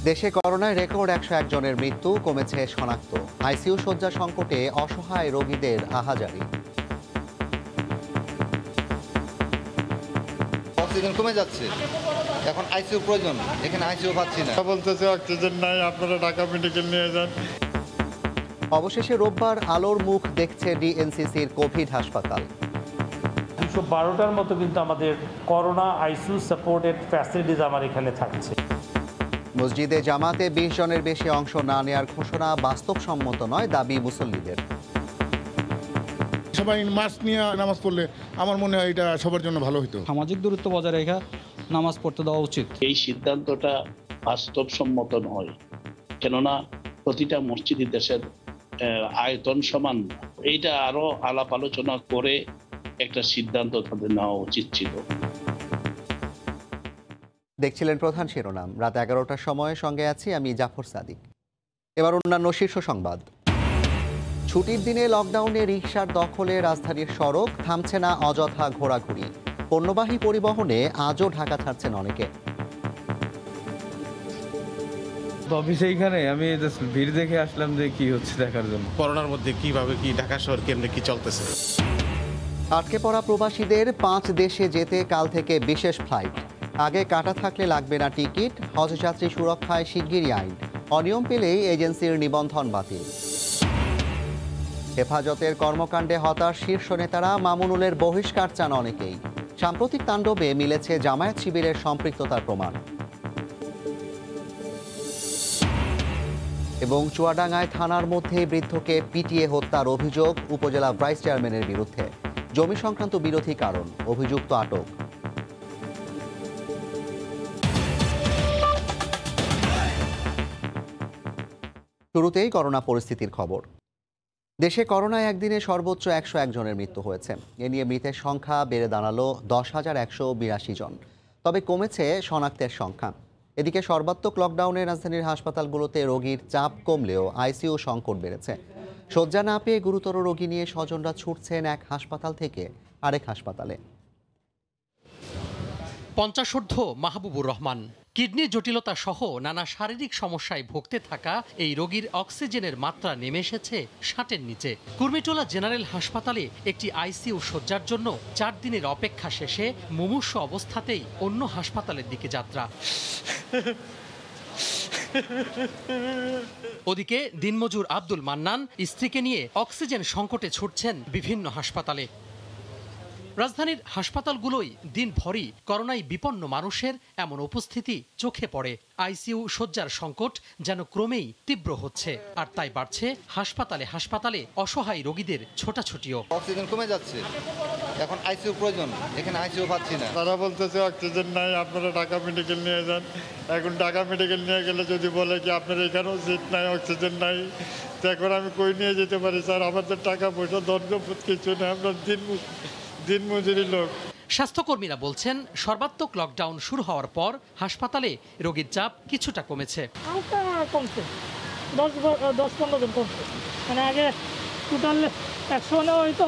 দেশে করোনায় রেকর্ড 101 জনের মৃত্যু, কমেছে শনাক্ত। আইসিইউ শয্যা সংকটে অসহায় রোগীদের আহাজারি। অক্সিজেন কমে যাচ্ছে, এখন আইসিইউ প্রয়োজন, এখানে আইসিইউ পাচ্ছি না। বলতেছে অক্সিজেন নাই, আপনারা ঢাকা মেডিকেল নিয়ে যান। অবশেষে রোববার আলোর মুখ দেখছে ডিএনসিসির কোভিড হাসপাতাল। 212টার মতো কিন্তু আমাদের করোনা আইসিইউ সাপোর্টেড ফ্যাসিলিটিস আমার এখানে থাকছে। মসজিদে জামাতে 20 জনের বেশি অংশ না নেওয়ার ঘোষণা বাস্তবসম্মত নয়, দাবি মুসল্লিদের। সবাই মাস্ক নিয়ে নামাজ পড়লে আমার মনে হয় এটা সবার জন্য ভালো হতো। সামাজিক দূরত্ব বজায় রেখে নামাজ পড়তে দেওয়া উচিত। এই সিদ্ধান্তটা বাস্তবসম্মত নয়, কেননা প্রতিটা মসজিদই দেশের আয়তন সমান। এইটা আরো আলাপ আলোচনা করে একটা সিদ্ধান্ত তাদের নেওয়া উচিত ছিল। দেখছিলেন প্রধান শিরোনাম। রাত 11টার সময় সঙ্গে আছি আমি জাফর সাদিক। এবার অন্যান্য শীর্ষ সংবাদ। ছুটির দিনে লকডাউনে রিকশার দখলে রাজধানীর সড়ক, থামছে না অযথা ঘোরাঘুরি। পণ্যবাহী পরিবহনে আজও ঢাকা ছাড়ছেন অনেকে। অফিসে এইখানে আমি ভিড় দেখে আসলাম যে কি হচ্ছে দেখার জন্য। করোনার মধ্যে কিভাবে কি ঢাকা শহর কেমনে কি চলতেছে। আটকে পড়া প্রবাসীদের 5 দেশে যেতে কাল থেকে বিশেষ ফ্লাইট। আগে কাটা থাকলে লাগবে না টিকিট। হজযাত্রী সুরক্ষায় শিগগিরই আইন। অনিয়ম পেলেই এজেন্সির নিবন্ধন বাতিল। হেফাজতের কর্মকাণ্ডে হতাশ শীর্ষ নেতারা, মামুনুলের বহিষ্কার চান অনেকেই। সাম্প্রতিক তাণ্ডবে মিলেছে জামায়াত শিবিরের সম্পৃক্ততার প্রমাণ। এবং চুয়াডাঙ্গায় থানার মধ্যে বৃদ্ধকে পিটিয়ে হত্যার অভিযোগ উপজেলা ভাইস চেয়ারম্যানের বিরুদ্ধে। জমি সংক্রান্ত বিরোধী কারণ, অভিযুক্ত আটক। শুরুতেই করোনা পরিস্থিতির খবর। দেশে করোনায় একদিনে সর্বোচ্চ 101 জনের মৃত্যু হয়েছে। এ নিয়ে মৃতের সংখ্যা বেড়ে দাঁড়ালো 10,182 জন। তবে কমেছে শনাক্তের সংখ্যা। এদিকে সর্বাত্মক লকডাউনে রাজধানীর হাসপাতালগুলোতে রোগীর চাপ কমলেও আইসিইউ সংকট বেড়েছে। শয্যা না পেয়ে গুরুতর রোগী নিয়ে স্বজনরা ছুটছেন এক হাসপাতাল থেকে আরেক হাসপাতালে। 50 মাহবুবুর রহমান কিডনি জটিলতা সহ নানা শারীরিক সমস্যায় ভুগতে থাকা এই রোগীর অক্সিজেনের মাত্রা নেমে এসেছে 60-এর নিচে। কুর্মিটোলা জেনারেল হাসপাতালে একটি আইসিইউ শয্যার জন্য 4 দিনের অপেক্ষা শেষে মুমূর্ষু অবস্থাতেই অন্য হাসপাতালের দিকে যাত্রা। ওদিকে দিনমজুর আব্দুল মান্নান স্ত্রীকে নিয়ে অক্সিজেন সংকটে ছুটছেন বিভিন্ন হাসপাতালে। রাজধানীর হাসপাতালগুলোই দিনভরই করোনায় বিপন্ন মানুষের এমন উপস্থিতি চোখে পড়ে। আইসিইউ শয্যার সংকট যেন ক্রমেই তীব্র হচ্ছে, আর তাই বাড়ছে হাসপাতালে হাসপাতালে অসহায় রোগীদের ছোটাছুটিও। অক্সিজেন কমে যাচ্ছে, এখন আইসিইউ প্রয়োজন, এখানে আইসিইউ পাচ্ছি না। তারা বলতেছে অক্সিজেন নাই, আপনারা ঢাকা মেডিকেল নিয়ে যান। এখন ঢাকা মেডিকেল নিয়ে গেলে যদি বলে কি আপনার এখানেও সিট নাই, অক্সিজেন নাই, তো এখন আমি কই নিয়ে যেতে পারি স্যার? আমাদের টাকা পয়সা দণ্ডবোধ কিছু নেই, আমরা দিনমজুরি লোক। স্বাস্থ্যকর্মীরা বলছেন সর্বাত্মক লকডাউন শুরু হওয়ার পর হাসপাতালে রোগীর চাপ কিছুটা কমেছে। কমছে 10-15 জন কমছে, মানে আগে টোটাল 100 নেওয়া হয়তো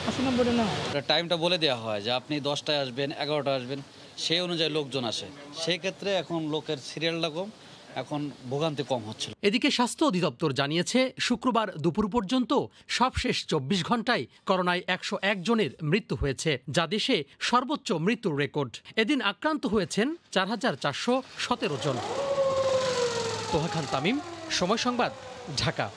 80-90 নেওয়া। টাইমটা বলে দেওয়া হয় যে আপনি 10টায় আসবেন, 11টায় আসবেন, সেই অনুযায়ী লোকজন আসে। সেই ক্ষেত্রে এখন লোকের সিরিয়ালটা কম, এখন ভোগান্তি কম হচ্ছে। এদিকে স্বাস্থ্য অধিদপ্তর জানিয়েছে শুক্রবার দুপুর পর্যন্ত সবশেষ 24 ঘন্টায় করোনায় 101 জনের মৃত্যু হয়েছে, যা দেশে সর্বোচ্চ মৃত্যুর রেকর্ড। এদিন আক্রান্ত হয়েছেন 4,417 জন। তোহা খান তামিম, সময় সংবাদ, ঢাকা।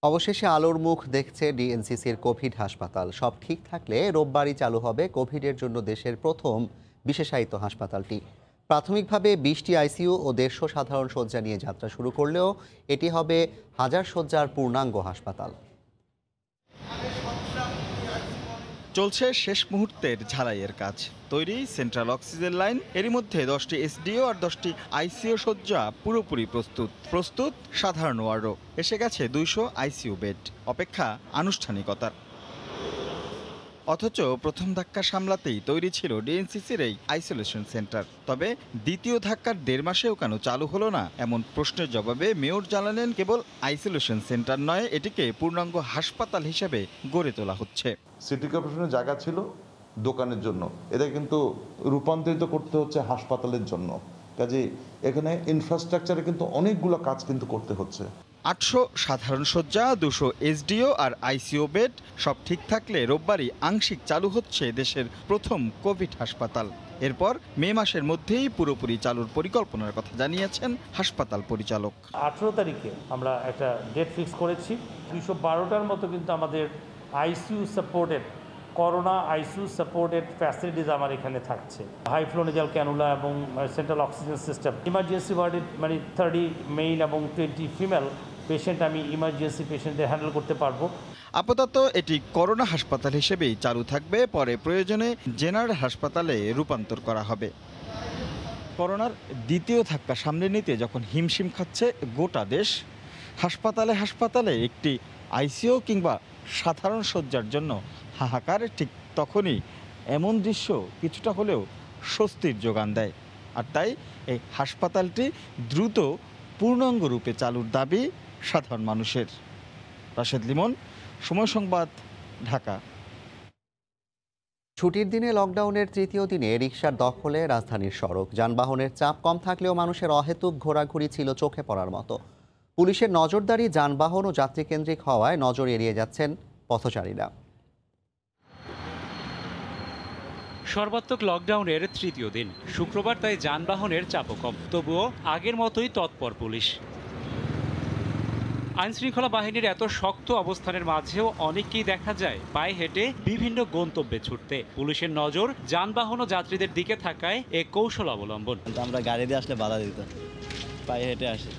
অবশেষে আলোর মুখ দেখছে ডিএনসিসির কোভিড হাসপাতাল। সব ঠিক থাকলে রোববারই চালু হবে কোভিডের জন্য দেশের প্রথম বিশেষায়িত হাসপাতালটি। প্রাথমিকভাবে 20টি আইসিইউ ও 150 সাধারণ শয্যা নিয়ে যাত্রা শুরু করলেও এটি হবে 1000 শয্যার পূর্ণাঙ্গ হাসপাতাল। চলছে শেষ মুহূর্তের ঝালাইয়ের কাজ। তৈরি সেন্ট্রাল অক্সিজেন লাইন, এরই মধ্যে 10টি এসডিও আর 10টি আইসিইউ শয্যা পুরোপুরি প্রস্তুত সাধারণ ওয়ার্ডও। এসে গেছে 200 আইসিইউ বেড, অপেক্ষা আনুষ্ঠানিকতার। অথচ প্রথম ধাক্কা সামলাতেই তৈরি ছিল ডিএনসিসির এই আইসোলেশন সেন্টার। তবে দ্বিতীয় ধাক্কার 1.5 মাসেও কেন চালু হলো না, এমন প্রশ্নের জবাবে মেয়র জানালেন কেবল আইসোলেশন সেন্টার নয়, এটিকে পূর্ণাঙ্গ হাসপাতাল হিসেবে গড়ে তোলা হচ্ছে। সিটি কর্পোরেশনের জায়গা ছিল দোকানের জন্য, এটা কিন্তু রূপান্তরিত করতে হচ্ছে হাসপাতালের জন্য। কাজে এখানে ইনফ্রাস্ট্রাকচারে কিন্তু অনেকগুলো কাজ কিন্তু করতে হচ্ছে। 800 সাধারণ শয্যা, 200 এসডিও আর আইসিইউ বেড সব ঠিক থাকলে রোববারই আংশিক চালু হচ্ছে দেশের প্রথম কোভিড হাসপাতাল। এরপর মে মাসের মধ্যেই পুরোপুরি চালুর পরিকল্পনার কথা জানিয়েছেন হাসপাতাল পরিচালক। 18 তারিখে আমরা একটা ডেট ফিক্স করেছি। 212টার মতো কিন্তু আমাদের ICU supported corona ICU supported facilities আমার এখানে থাকছে। হাই ফ্লো নেজাল ক্যানুলা এবং সেন্ট্রাল অক্সিজেন সিস্টেম। ইমার্জেন্সি ওয়ার্ডে মানে 30 মেইল এবং 20 ফিমেল পেশেন্ট আমি ইমার্জেন্সি পেশেন্টদের হ্যান্ডেল করতে পারবো। আপাতত এটি করোনা হাসপাতাল হিসেবেই চালু থাকবে, পরে প্রয়োজনে জেনারেল হাসপাতালে রূপান্তর করা হবে। করোনার দ্বিতীয় ধাক্কা সামনে নিতে যখন হিমশিম খাচ্ছে গোটা দেশ, হাসপাতালে হাসপাতালে একটি আইসিইউ কিংবা সাধারণ শয্যার জন্য হাহাকার, ঠিক তখনই এমন দৃশ্য কিছুটা হলেও স্বস্তির যোগান দেয়। আর তাই এই হাসপাতালটি দ্রুত পূর্ণাঙ্গ রূপে চালুর দাবি সাধারণ মানুষের। রাশেদ লিমন, সময় সংবাদ, ঢাকা। ছুটির দিনে লকডাউনের তৃতীয় দিনে রিকশার দখলে রাজধানীর সড়ক। যানবাহনের চাপ কম থাকলেও মানুষের অহেতুক ঘোরাঘুরি ছিল চোখে পড়ার মতো। পুলিশের নজরদারি যানবাহন ও যাত্রীকেন্দ্রিক হওয়ায় নজর এড়িয়ে যাচ্ছেন পথচারীরা। সর্বাত্মক লকডাউনের তৃতীয় দিন শুক্রবার, তাই যানবাহনের চাপও কম। তবুও আগের মতোই তৎপর পুলিশ। আইনশৃঙ্খলা বাহিনীর এত শক্ত অবস্থানের মাঝেও অনেককেই দেখা যায় পায়ে হেঁটে বিভিন্ন গন্তব্যে ছুটতে। পুলিশের নজর যানবাহন ও যাত্রীদের দিকে থাকায় এ কৌশল অবলম্বন। আমরা গাড়ি দিয়ে আসলে বাধা দিত, পায়ে হেঁটে আসে।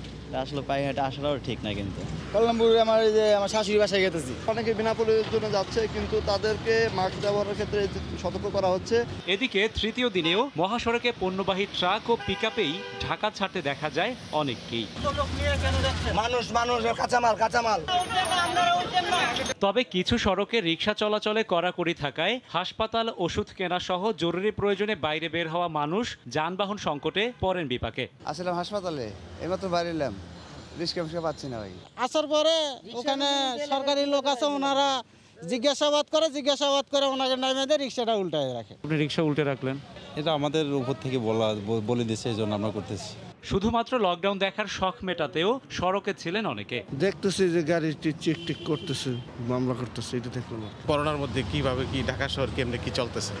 আসলে পায়ে হেঁটে আসাটাও ঠিক না। কিন্তু কল্যাণপুরে আমার শাশুড়ি বাসায় গেতেছি, অনেকে বিনা প্রয়োজনে যাচ্ছে, কিন্তু তাদেরকে মাস্ক ব্যবহারের ক্ষেত্রে সতর্ক করা হচ্ছে। এদিকে তৃতীয় দিনেও মহাসড়কে পণ্যবাহী ট্রাক ও পিকআপেই ঢাকা ছাড়তে দেখা যায় অনেককেই। মানুষ কাঁচামাল। তবে কিছু সড়কে রিকশা চলাচলে কড়াকড়ি থাকায় হাসপাতাল, ওষুধ কেনা সহ জরুরি প্রয়োজনে বাইরে বের হওয়া মানুষ যানবাহন সংকটে পড়েন বিপাকে। আসলাম হাসপাতালে, এইমাত্র বাইরে এলাম, রিক্সা পাচ্ছি না ভাই। আসার পরে ওখানে সরকারি লোক আছে, ওনারা জিজ্ঞাসাবাদ করে ওনাকে নামে দিয়ে রিক্সাটা উল্টায় রাখে। আপনি রিকশা উল্টে রাখলেন? এটা আমাদের উপর থেকে বলে দিচ্ছে, এই জন্য আমরা করতেছি। শুধুমাত্র লকডাউন দেখার শখ মেটাতেও সড়কে ছিলেন অনেকে। দেখতেছি যে গাড়ি চেক করতেছে, মামলা করতেছে, এটা দেখলাম। করোনার মধ্যে কিভাবে কি ঢাকা শহর কেমনে কি চলতেছে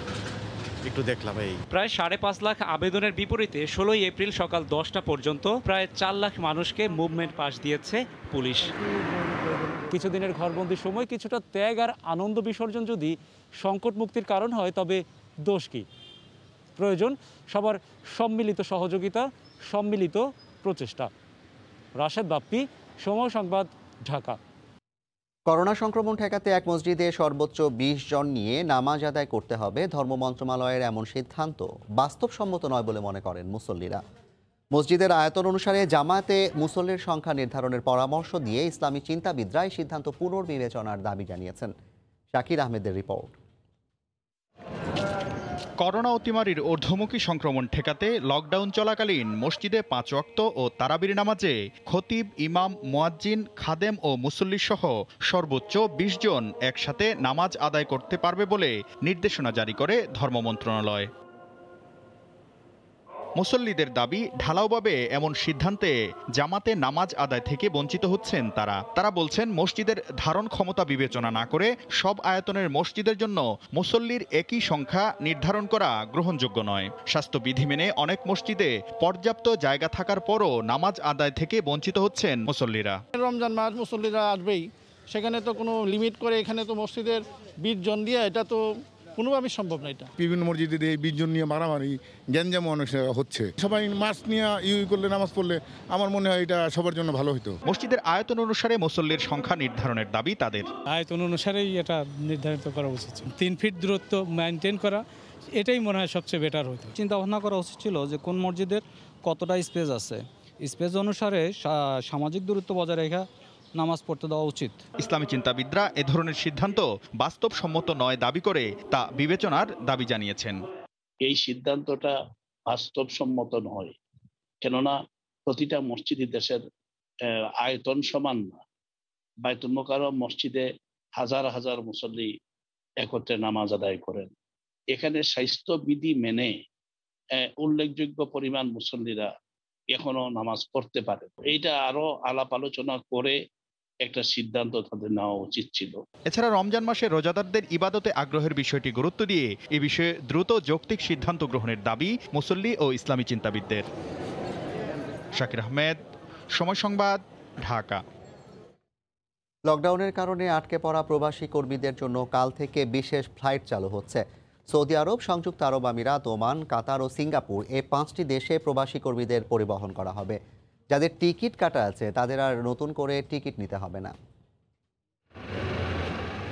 একটু দেখলাম। এই প্রায় 5.5 লাখ আবেদনের বিপরীতে 16 এপ্রিল সকাল 10টা পর্যন্ত প্রায় 4 লাখ মানুষকে মুভমেন্ট পাস দিয়েছে পুলিশ। কিছুদিনের ঘরবন্দির সময় কিছুটা ত্যাগ আর আনন্দ বিসর্জন যদি সংকট মুক্তির কারণ হয়, তবে দোষ কি? প্রয়োজন সবার সম্মিলিত সহযোগিতা, সম্মিলিত প্রচেষ্টা। রাশেদ বাপ্পি, সময় সংবাদ, ঢাকা। করোনা সংক্রমণ ঠেকাতে এক মসজিদে সর্বোচ্চ 20 জন নিয়ে নামাজ আদায় করতে হবে, ধর্ম মন্ত্রণালয়ের এমন সিদ্ধান্ত বাস্তবসম্মত নয় বলে মনে করেন মুসল্লিরা। মসজিদের আয়তন অনুসারে জামাতে মুসল্লির সংখ্যা নির্ধারণের পরামর্শ দিয়ে ইসলামী চিন্তাবিদরা এই সিদ্ধান্ত পুনর্বিবেচনার দাবি জানিয়েছেন। শাকির আহমেদের রিপোর্ট। করোনা অতিমারির ঊর্ধ্বমুখী সংক্রমণ ঠেকাতে লকডাউন চলাকালীন মসজিদে 5 ওয়াক্ত ও তারাবির নামাজে খতিব, ইমাম, মুয়াজ্জিন, খাদেম ও মুসল্লি সহ সর্বোচ্চ 20 জন একসাথে নামাজ আদায় করতে পারবে বলে নির্দেশনা জারি করে ধর্ম মন্ত্রণালয়। মুসল্লিদের দাবি, ঢালাওভাবে এমন সিদ্ধান্তে জামাতে নামাজ আদায় থেকে বঞ্চিত হচ্ছেন তারা বলছেন, মসজিদের ধারণ ক্ষমতা বিবেচনা না করে সব আয়তনের মসজিদের জন্য মুসল্লির একই সংখ্যা নির্ধারণ করা গ্রহণযোগ্য নয়। স্বাস্থ্যবিধি মেনে অনেক মসজিদে পর্যাপ্ত জায়গা থাকার পরও নামাজ আদায় থেকে বঞ্চিত হচ্ছেন মুসল্লিরা। রমজান মাস মুসল্লিরা আসবেই, সেখানে তো কোনো লিমিট করে এখানে তো মসজিদের 20 জন দিয়ে এটা তো কোনোভাবেই সম্ভব না। এটা বিভিন্ন মসজিদে এই 20 জন নিয়ে মারামারি গ্যাঞ্জাম অনেক হচ্ছে। সবাই মাস্ক নিয়ে করলে, নামাজ পড়লে আমার মনে হয় এটা সবার জন্য ভালো হতো। মসজিদের আয়তন অনুসারে মুসল্লির সংখ্যা নির্ধারণের দাবি তাদের। আয়তন অনুসারেই এটা নির্ধারিত করা উচিত, 3 ফিট দূরত্ব মেনটেন করা, এটাই মনে হয় সবচেয়ে বেটার হতো। চিন্তা ভাবনা করা উচিত ছিল যে কোন মসজিদের কতটা স্পেস আছে, স্পেস অনুসারে সামাজিক দূরত্ব বজায় রেখে নামাজ পড়তে দেওয়া উচিত। ইসলামী চিন্তাবিদরা এ ধরনের সিদ্ধান্ত বাস্তবসম্মত নয় দাবি করে তা বিবেচনার দাবি জানিয়েছেন। এই সিদ্ধান্তটা বাস্তবসম্মত নয়, কেননা প্রতিটা মসজিদই দেশের আয়তন সমান না। বায়তুল মুকাররম মসজিদে হাজার হাজার মুসল্লি একত্রে নামাজ আদায় করেন। এখানে স্বাস্থ্যবিধি মেনে উল্লেখযোগ্য পরিমাণ মুসল্লিরা এখনো নামাজ পড়তে পারে। এইটা আরো আলাপ আলোচনা করে একটা সিদ্ধান্ত তাদের নেওয়া উচিত ছিল। এছাড়া রমজান মাসে রোজাদারদের ইবাদতে আগ্রহের বিষয়টি গুরুত্ব দিয়ে এ বিষয়ে দ্রুত যৌক্তিক সিদ্ধান্ত গ্রহণের দাবি মুসল্লি ও ইসলামী চিন্তাবিদদের। শাকির আহমেদ, সময় সংবাদ, ঢাকা। লকডাউনের কারণে আটকে পড়া প্রবাসী কর্মীদের জন্য কাল থেকে বিশেষ ফ্লাইট চালু হচ্ছে। সৌদি আরব, সংযুক্ত আরব আমিরাত, ওমান, কাতার ও সিঙ্গাপুর এই 5টি দেশে প্রবাসী কর্মীদের পরিবহন করা হবে। যাদের টিকিট কাটা আছে তাদের আর নতুন করে টিকিট নিতে হবে না।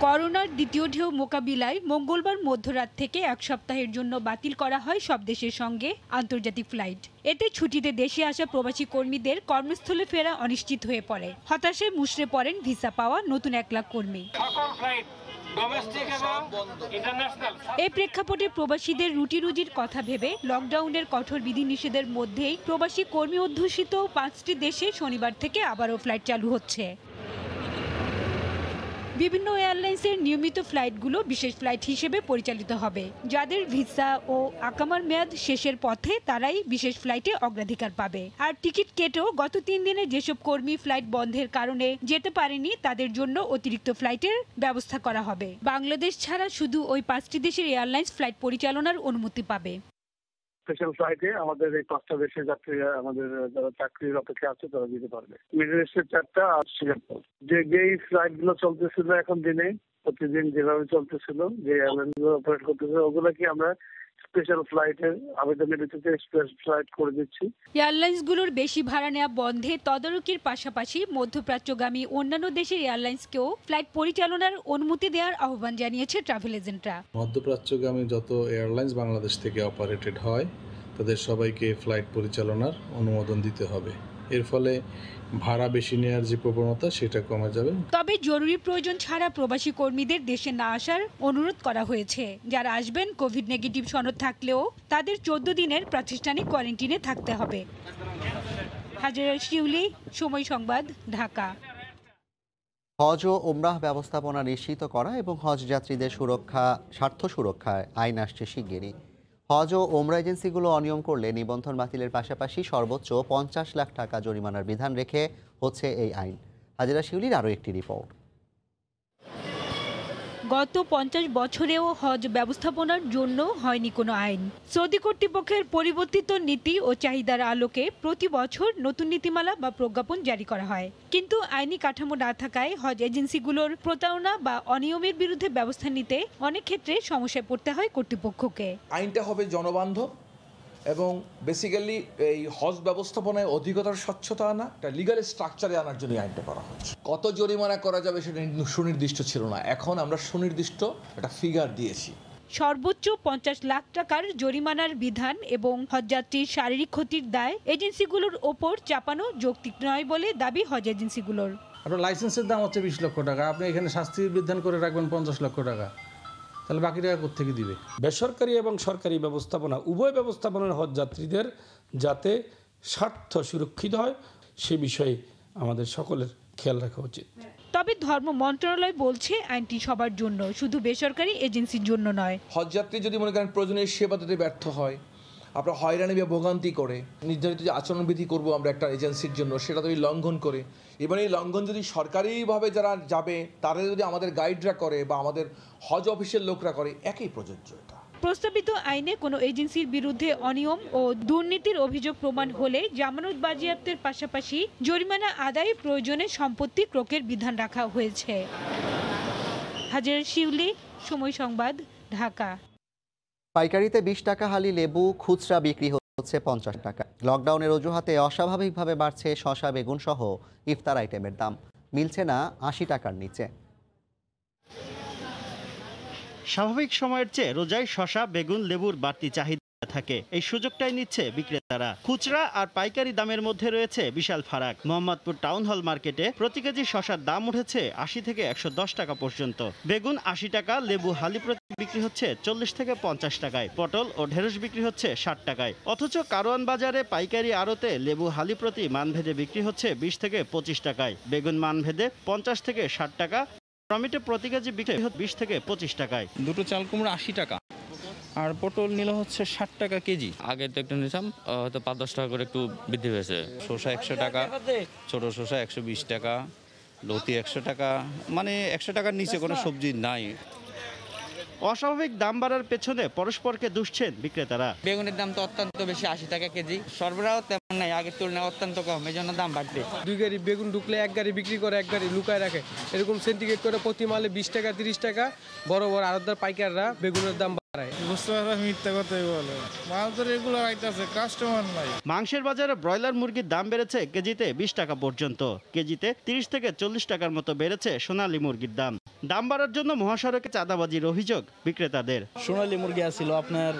করোনার দ্বিতীয় ঢেউ মোকাবিলায় মঙ্গলবার মধ্যরাত থেকে এক সপ্তাহের জন্য বাতিল করা হয় সব দেশের সঙ্গে আন্তর্জাতিক ফ্লাইট। এতে ছুটিতে দেশে আসা প্রবাসী কর্মীদের কর্মস্থলে ফেরা অনিশ্চিত হয়ে পড়ে। হতাশায় মুষড়ে পড়েন ভিসা পাওয়া নতুন 1 লাখ কর্মী। এই প্রেক্ষাপটে প্রবাসীদের রুটি রুজির কথা ভেবে লকডাউনের কঠোর বিধিনিষেধের মধ্যেই প্রবাসী কর্মী অধ্যুষিত 5টি দেশে শনিবার থেকে আবারও ফ্লাইট চালু হচ্ছে। বিভিন্ন এয়ারলাইন্সের নিয়মিত ফ্লাইটগুলো বিশেষ ফ্লাইট হিসেবে পরিচালিত হবে। যাদের ভিসা ও আকামার মেয়াদ শেষের পথে তারাই বিশেষ ফ্লাইটে অগ্রাধিকার পাবে। আর টিকিট কেটেও গত 3 দিনে যেসব কর্মী ফ্লাইট বন্ধের কারণে যেতে পারেনি তাদের জন্য অতিরিক্ত ফ্লাইটের ব্যবস্থা করা হবে। বাংলাদেশ ছাড়া শুধু ওই 5টি দেশের এয়ারলাইন্স ফ্লাইট পরিচালনার অনুমতি পাবে। স্পেশাল ফ্লাইটে আমাদের এই 5টা দেশের যাত্রীরা আমাদের যারা চাকরির অপেক্ষা আছে তারা যেতে পারবে। মিডল ইস্টের 4টা আর সিঙ্গাপুর। যেই ফ্লাইট গুলো চলতেছিল এখন দিনে প্রতিদিন যেভাবে চলতেছিল, যে এয়ারলাইন গুলো অপারেট করতেছিল, ওগুলো কি আমরা স্পেশাল ফ্লাইটের আবেদনের ভিত্তিতে স্পেশাল ফ্লাইট করে দিচ্ছি। এয়ারলাইন্সগুলোর বেশি ভাড়া নেওয়া বন্ধে তদারকির পাশাপাশি মধ্যপ্রাচ্যগামী অন্যান্য দেশের এয়ারলাইন্সকেও ফ্লাইট পরিচালনার অনুমতি দেওয়ার আহ্বান জানিয়েছে ট্রাভেল এজেন্টরা। মধ্যপ্রাচ্যগামী যত এয়ারলাইন্স বাংলাদেশ থেকে অপারেটেড হয় তাদের সবাইকে ফ্লাইট পরিচালনার অনুমোদন দিতে হবে। এর ফলে ভাড়া বেশি নেওয়ার যে প্রবণতা সেটা কমে যাবে। তবে জরুরি প্রয়োজন ছাড়া প্রবাসী কর্মীদের দেশে না আসার অনুরোধ করা হয়েছে। যারা আসবেন কোভিড নেগেটিভ সনদ থাকলেও তাদের 14 দিনের প্রাতিষ্ঠানিক কোয়ারেন্টিনে থাকতে হবে। হাজেরা শিউলি, সময় সংবাদ, ঢাকা। হজ ও ওমরাহ ব্যবস্থাপনা নিশ্চিত করা এবং হজ যাত্রীদের স্বার্থ সুরক্ষায় আইন আসছে শিগগিরই। হজ ও ওমরা এজেন্সিগুলো অনিয়ম করলে নিবন্ধন বাতিলের পাশাপাশি সর্বোচ্চ 50 লাখ টাকা জরিমানার বিধান রেখে হচ্ছে এই আইন। হাজেরা শিউলির আরও একটি রিপোর্ট। গত 50 বছরেও হজ ব্যবস্থাপনার জন্য হয়নি কোনো আইন। সৌদি কর্তৃপক্ষের পরিবর্তিত নীতি ও চাহিদার আলোকে প্রতি বছর নতুন নীতিমালা বা প্রজ্ঞাপন জারি করা হয়। কিন্তু আইনি কাঠামো না থাকায় হজ এজেন্সিগুলোর প্রতারণা বা অনিয়মের বিরুদ্ধে ব্যবস্থা নিতে অনেক ক্ষেত্রে সমস্যায় পড়তে হয় কর্তৃপক্ষকে। আইনটা হবে জনবান্ধব এবং বেসিক্যালি এই হজ ব্যবস্থাপনায় অধিকতর স্বচ্ছতা আনা, একটা লিগাল স্ট্রাকচারে আনার জন্য আইনটা করা হচ্ছে। কত জরিমানা করা যাবে সেটা সুনির্দিষ্ট ছিল না, এখন আমরা সুনির্দিষ্ট একটা ফিগার দিয়েছি। সর্বোচ্চ 50 লাখ টাকার জরিমানার বিধান এবং হজযাত্রীর শারীরিক ক্ষতির দায় এজেন্সিগুলোর ওপর চাপানো যৌক্তিক নয় বলে দাবি হজ এজেন্সিগুলোর। আপনার লাইসেন্সের দাম হচ্ছে 20 লক্ষ টাকা, আপনি এখানে শাস্তির বিধান করে রাখবেন 50 লক্ষ টাকা, তাহলে বাকি টাকা কোত্থেকে দিবে? বেসরকারি এবং সরকারি ব্যবস্থাপনা উভয় ব্যবস্থাপনার হজ যাত্রীদের যাতে স্বার্থ সুরক্ষিত হয় সে বিষয়ে আমাদের সকলের খেয়াল রাখা উচিত। তবে ধর্ম মন্ত্রণালয় বলছে আইনটি সবার জন্য, শুধু বেসরকারি এজেন্সির জন্য নয়। হজযাত্রী যদি মনে করেন প্রয়োজনীয় সেবা দিতে ব্যর্থ হয়, আপনার হয়রানি বা ভোগান্তি করে, নির্ধারিত যে আচরণবিধি করব আমরা একটা এজেন্সির জন্য সেটা যদি লঙ্ঘন করে, এবার এই লঙ্ঘন যদি সরকারিভাবে যারা যাবে তারা যদি আমাদের গাইডরা করে বা আমাদের হজ অফিসের লোকরা করে, একই প্রযোজ্য। এটা প্রস্তাবিত আইনে কোনো এজেন্সির বিরুদ্ধে অনিয়ম ও দুর্নীতির অভিযোগ প্রমাণ হলে জামানত বাজেয়াপ্তের পাশাপাশি জরিমানা আদায় প্রয়োজনে সম্পত্তি ক্রয়ের বিধান রাখা হয়েছে। হাজেরা শিউলি, সময় সংবাদ, ঢাকা। পাইকারিতে 20 টাকা হালি লেবু খুচরা বিক্রি হচ্ছে 50 টাকা। লকডাউনের অজুহাতে অস্বাভাবিকভাবে বাড়ছে শসা, বেগুন সহ ইফতার আইটেমের দাম, মিলছে না 80 টাকার নিচে। স্বাভাবিক সময়ের চেয়ে রোজায় শসা, বেগুন, লেবুর বাড়তি চাহিদা থাকে। এই সুযোগটাই নিচ্ছে বিক্রেতারা। খুচরা আর পাইকারি দামের মধ্যে রয়েছে বিশাল ফারাক। মোহাম্মদপুর টাউন হল মার্কেটে প্রতি কেজি শসার দাম উঠেছে 80 থেকে 110 টাকা পর্যন্ত। বেগুন 80 টাকা, লেবু হালি প্রতি বিক্রি হচ্ছে 40 থেকে 50 টাকায়, পটল ও ঢেঁড়স বিক্রি হচ্ছে 60 টাকায়। অথচ কারওয়ান বাজারে পাইকারি আড়তে লেবু হালি প্রতি মানভেদে বিক্রি হচ্ছে 20 থেকে 25 টাকায়, বেগুন মানভেদে 50 থেকে 60 টাকা, টমেটো প্রতি কেজি বিক্রি হচ্ছে 20 থেকে 25 টাকায়। দুটো চাল কুমড়ো 80 টাকা, আর পটল নিল হচ্ছে 60 টাকা কেজি। আগে তো একটু নিতাম, হয়তো 5-10 টাকা করে একটু বৃদ্ধি হয়েছে। শসা 100 টাকা, ছোট শসা 120 টাকা, লতি 100 টাকা, মানে 100 টাকার নিচে কোনো সবজি নাই। অস্বাভাবিক দাম বাড়ার পেছনে পরস্পরকে দুষছেন বিক্রেতারা। বেগুনের দাম তো অত্যন্ত বেশি, 80 টাকা কেজি। সরবরাহ তেমন নাই, আগের তুলনায় অত্যন্ত কম, এই জন্য দাম বাড়বে। 2 গাড়ি বেগুন ঢুকলে 1 গাড়ি বিক্রি করে, 1 গাড়ি লুকায় রাখে, এরকম সিন্ডিকেট করে প্রতি মালে 20 টাকা 30 টাকা বড় বড় আড়তদার পাইকাররা বেগুনের দাম বাড়ায়। মিথ্যা কথাই বলে, মাল তো রেগুলার আইতাছে, কাস্টমার নাই। মাংসের বাজারে ব্রয়লার মুরগির দাম বেড়েছে কেজিতে 20 টাকা পর্যন্ত, কেজিতে 30 থেকে 40 টাকার মতো বেড়েছে সোনালী মুরগির দাম। দাম বাড়ার জন্য মহাসড়কে চাঁদাবাজির অভিযোগ বিক্রেতাদের। সোনালী মুরগি আসছিল আপনার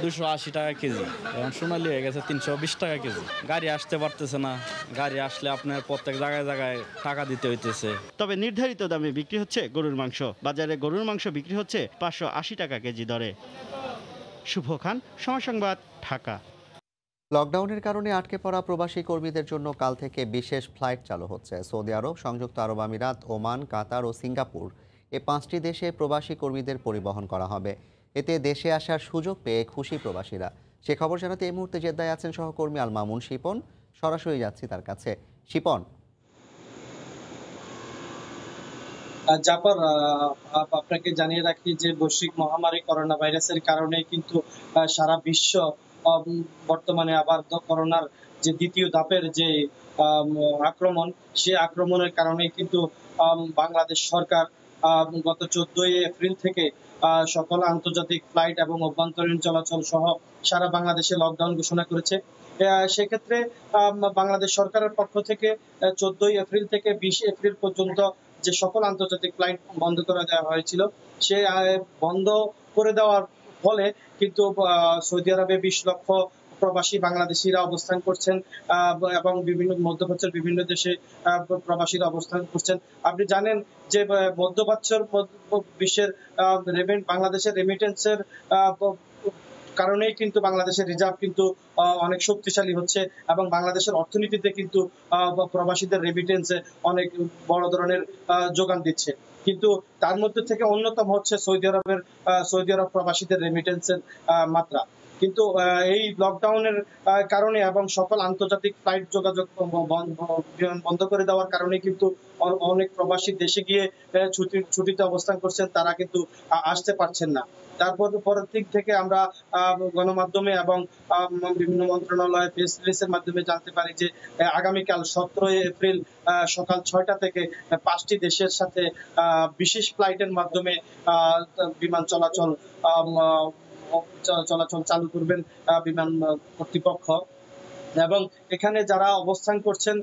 280 টাকা কেজি, এখন সোনালী হয়ে গেছে 320 টাকা কেজি। গাড়ি আসতে পারতেছে না, গাড়ি আসলে আপনার প্রত্যেক জায়গায় জায়গায় টাকা দিতে হইতেছে। তবে নির্ধারিত দামে বিক্রি হচ্ছে গরুর মাংস। বাজারে গরুর মাংস বিক্রি হচ্ছে 580 টাকা কেজি দরে। শুভ খান, সময় সংবাদ, ঢাকা। লকডাউনের কারণে আটকে পড়া প্রবাসী কর্মীদের জন্য কাল থেকে বিশেষ ফ্লাইট চালু হচ্ছে। সৌদি আরব, সংযুক্ত আরব আমিরাত, ওমান, কাতার ও সিঙ্গাপুর, এই 5টি দেশে প্রবাসী কর্মীদের পরিবহন করা হবে। এতে দেশে আসার সুযোগ পেয়ে খুশি প্রবাসীরা। সে খবর জানাতে এই মুহূর্তে জেদ্দায় আছেন সহকর্মী আল মামুন শিপন। সরাসরি যাচ্ছি তার কাছে। শিপন, জাফর, আপনাকে জানিয়ে রাখি যে বৈশ্বিক মহামারী করোনা ভাইরাসের কারণে কিন্তু সারা বিশ্ব বর্তমানে আবার করোনার যে দ্বিতীয় ধাপের যে আক্রমণ, সে আক্রমণের কারণে কিন্তু বাংলাদেশ সরকার গত 14 এপ্রিল থেকে সকল আন্তর্জাতিক ফ্লাইট এবং অভ্যন্তরীণ চলাচল সহ সারা বাংলাদেশে লকডাউন ঘোষণা করেছে। সেক্ষেত্রে বাংলাদেশ সরকারের পক্ষ থেকে 14 এপ্রিল থেকে 20 এপ্রিল পর্যন্ত যে সকল আন্তর্জাতিক ফ্লাইট বন্ধ করে দেওয়া হয়েছিল, সে বন্ধ করে দেওয়ার ফলে কিন্তু সৌদি আরবে 20 লক্ষ প্রবাসী বাংলাদেশিরা অবস্থান করছেন এবং বিভিন্ন মধ্যপ্রাচ্যের বিভিন্ন দেশে প্রবাসীরা অবস্থান করছেন। আপনি জানেন যে মধ্যপ্রাচ্যের বিশ্বের বাংলাদেশের রেমিটেন্সের কারণেই কিন্তু বাংলাদেশের রিজার্ভ কিন্তু অনেক শক্তিশালী হচ্ছে এবং বাংলাদেশের অর্থনীতিতে কিন্তু প্রবাসীদের রেমিটেন্সে অনেক বড় ধরনের যোগান দিচ্ছে। কিন্তু তার মধ্যে থেকে অন্যতম হচ্ছে সৌদি আরব প্রবাসীদের রেমিটেন্সের মাত্রা। কিন্তু এই লকডাউনের কারণে এবং সকল আন্তর্জাতিক ফ্লাইট যোগাযোগ বন্ধ করে দেওয়ার কারণে কিন্তু অনেক প্রবাসী দেশে গিয়ে ছুটিতে অবস্থান করছেন, তারা কিন্তু আসতে পারছেন না। তারপর পরের দিক থেকে আমরা গণমাধ্যমে এবং বিভিন্ন মন্ত্রণালয় প্রেস রিলিজের মাধ্যমে জানতে পারি যে আগামীকাল 17 এপ্রিল সকাল 6টা থেকে 5টি দেশের সাথে বিশেষ ফ্লাইটের মাধ্যমে বিমান চলাচল চালু করবেন বিমান কর্তৃপক্ষ। এবং এখানে যারা অবস্থান করছেন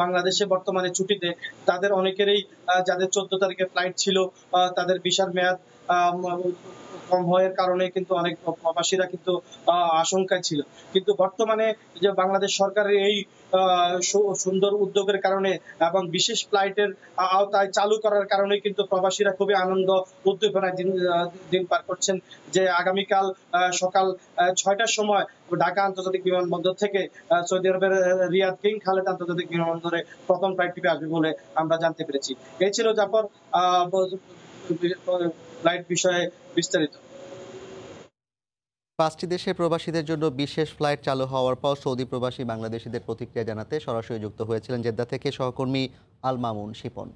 বাংলাদেশে বর্তমানে ছুটিতে, তাদের অনেকেরই যাদের 14 তারিখে ফ্লাইট ছিল, তাদের ভিসার মেয়াদ কম হওয়ার কারণে কিন্তু অনেক প্রবাসীরা কিন্তু আশঙ্কায় ছিল। কিন্তু বর্তমানে যে বাংলাদেশ সরকারের এই সুন্দর উদ্যোগের কারণে এবং বিশেষ ফ্লাইটের আওতায় চালু করার কারণে কিন্তু প্রবাসীরা খুবই আনন্দ উদ্দীপনায় দিন পার করছেন। যে আগামীকাল সকাল 6টার সময় ঢাকা আন্তর্জাতিক বিমানবন্দর থেকে সৌদি আরবের রিয়াদ কিং খালেদ আন্তর্জাতিক বিমানবন্দরে প্রথম ফ্লাইট টিপে আসবে বলে আমরা জানতে পেরেছি। এই ছিল জাফর ফ্লাইট বিষয়ে বিস্তারিত। 5টি দেশে প্রবাসীদের জন্য বিশেষ ফ্লাইট চালু হওয়ার পর সৌদি প্রবাসী বাংলাদেশিদের প্রতিক্রিয়া জানাতে সরাসরি যুক্ত হয়েছিলেন জেদ্দা থেকে সহকর্মী আল মামুন শিপন।